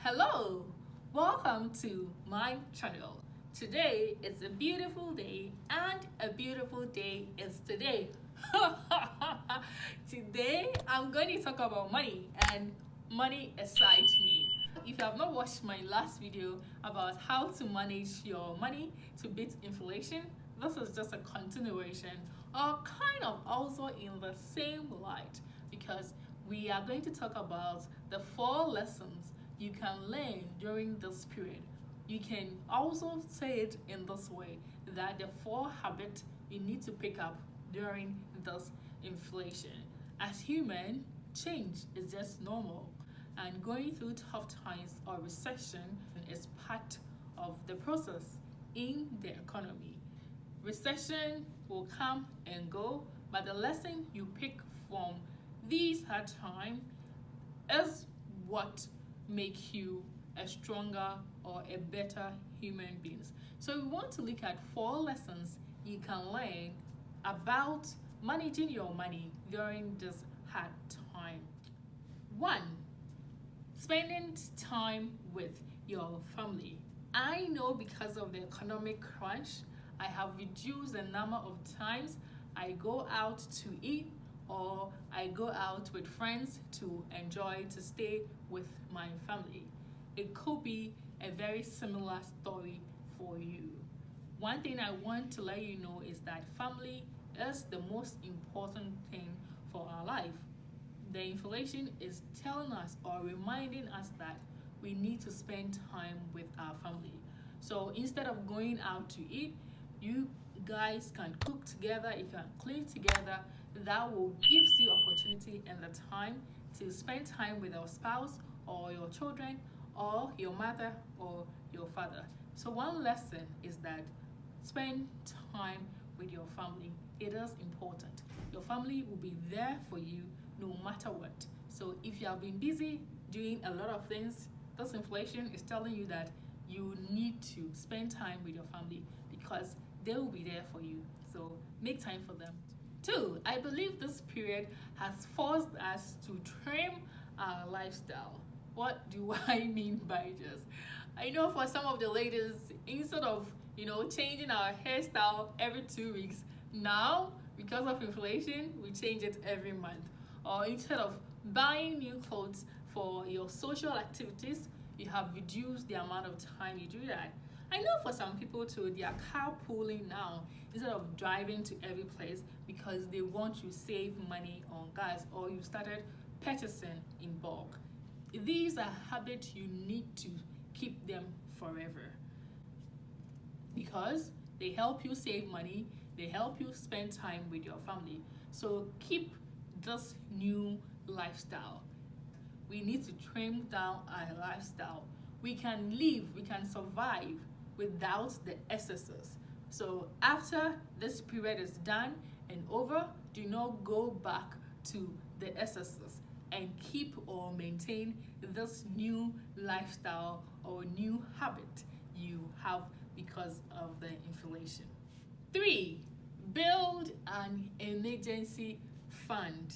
Hello, welcome to my channel. Today is a beautiful day and a beautiful day is today. Today I'm going to talk about money and money excites me. If you have not watched my last video about how to manage your money to beat inflation, this is just a continuation or kind of also in the same light because we are going to talk about the 4 lessons you can learn during this period. You can also say it in this way that the 4 habits you need to pick up during this inflation. As human, change is just normal, and going through tough times or recession is part of the process in the economy. Recession will come and go, but the lesson you pick from these hard times is what make you a stronger or a better human being. So we want to look at 4 lessons you can learn about managing your money during this hard time. 1. Spending time with your family. I know because of the economic crunch, I have reduced the number of times I go out to eat or I go out with friends to enjoy, to stay with my family. It could be a very similar story for you. One thing I want to let you know is that family is the most important thing for our life. The inflation is telling us or reminding us that we need to spend time with our family. So instead of going out to eat, you guys can cook together, you can clean together. That will give you opportunity and the time to spend time with your spouse or your children or your mother or your father. So one lesson is that spend time with your family. It is important. Your family will be there for you no matter what. So if you have been busy doing a lot of things, this inflation is telling you that you need to spend time with your family because they will be there for you. So make time for them. 2, I believe this period has forced us to trim our lifestyle. What do I mean by this? I know for some of the ladies, instead of changing our hairstyle every 2 weeks, now because of inflation, we change it every month. Or instead of buying new clothes for your social activities, you have reduced the amount of time you do that. I know for some people too, they are carpooling now instead of driving to every place because they want to save money on gas, or you started purchasing in bulk. These are habits you need to keep them forever because they help you save money, they help you spend time with your family. So keep this new lifestyle. We need to trim down our lifestyle. We can live, we can survive without the excesses. So after this period is done and over, do not go back to the excesses and keep or maintain this new lifestyle or new habit you have because of the inflation. 3, build an emergency fund.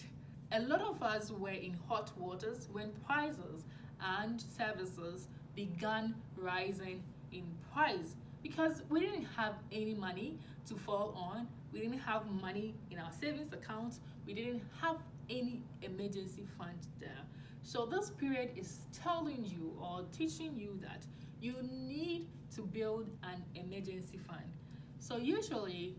A lot of us were in hot waters when prices and services began rising in price because we didn't have any money to fall on, we didn't have money in our savings accounts, we didn't have any emergency fund there. So this period is telling you or teaching you that you need to build an emergency fund. So usually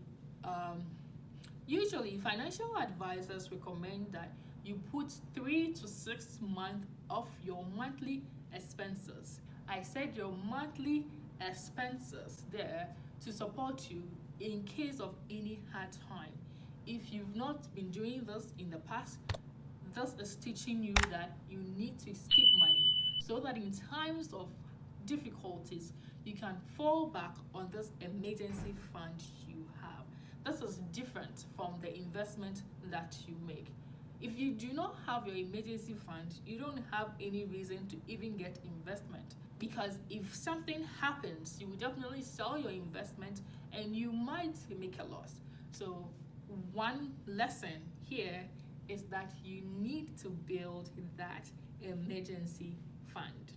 financial advisors recommend that you put 3 to 6 months of your monthly expenses. I said your monthly expenses there to support you in case of any hard time. If you've not been doing this in the past, this is teaching you that you need to keep money so that in times of difficulties, you can fall back on this emergency fund you have. This is different from the investment that you make. If you do not have your emergency fund, you don't have any reason to even get investment because if something happens, you will definitely sell your investment and you might make a loss. So one lesson here is that you need to build that emergency fund.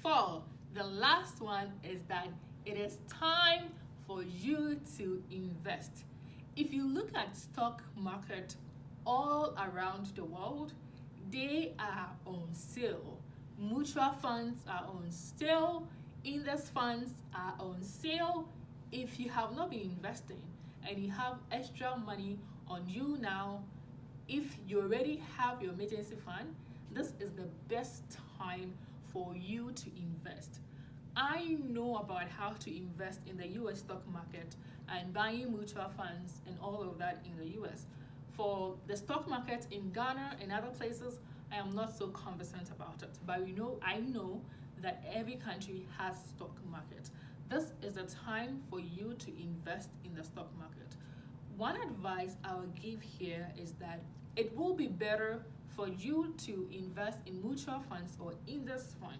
4, the last one is that it is time for you to invest. If you look at stock market all around the world, they are on sale. Mutual funds are on sale, index funds are on sale. If you have not been investing and you have extra money on you now, if you already have your emergency fund, this is the best time for you to invest. I know about how to invest in the US stock market and buying mutual funds and all of that in the US. For the stock market in Ghana and other places, I am not so conversant about it. But I know that every country has stock market. This is the time for you to invest in the stock market. One advice I will give here is that it will be better for you to invest in mutual funds or index fund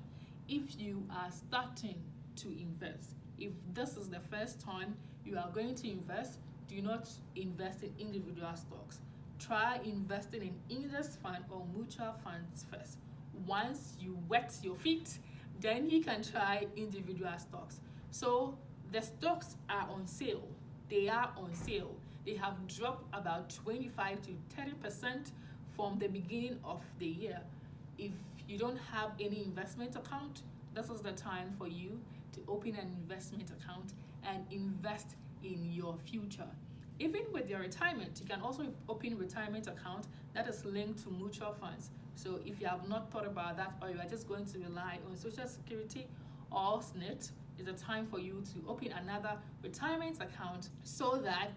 if you are starting to invest. If this is the first time you are going to invest, do not invest in individual stocks. Try investing in index fund or mutual funds first. Once you wet your feet, then you can try individual stocks. So the stocks are on sale. They are on sale. They have dropped about 25 to 30% from the beginning of the year. If you don't have any investment account, this is the time for you to open an investment account and invest in your future. Even with your retirement, you can also open retirement account that is linked to mutual funds. So if you have not thought about that, or you are just going to rely on Social Security or SNP, it's a time for you to open another retirement account so that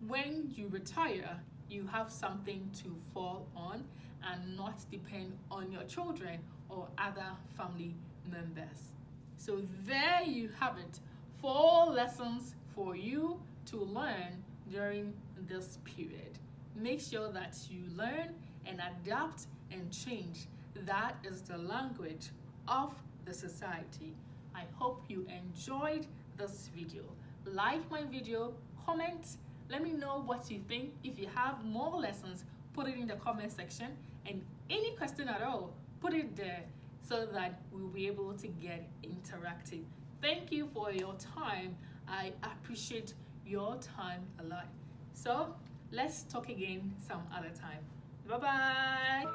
when you retire, you have something to fall on and not depend on your children or other family members. So there you have it, 4 lessons for you to learn during this period. Make sure that you learn and adapt and change. That is the language of the society. I hope you enjoyed this video. Like my video, comment, let me know what you think. If you have more lessons, put it in the comment section, and any question at all, put it there so that we'll be able to get interactive. Thank you for your time. I appreciate your time a lot. So let's talk again some other time. Bye-bye.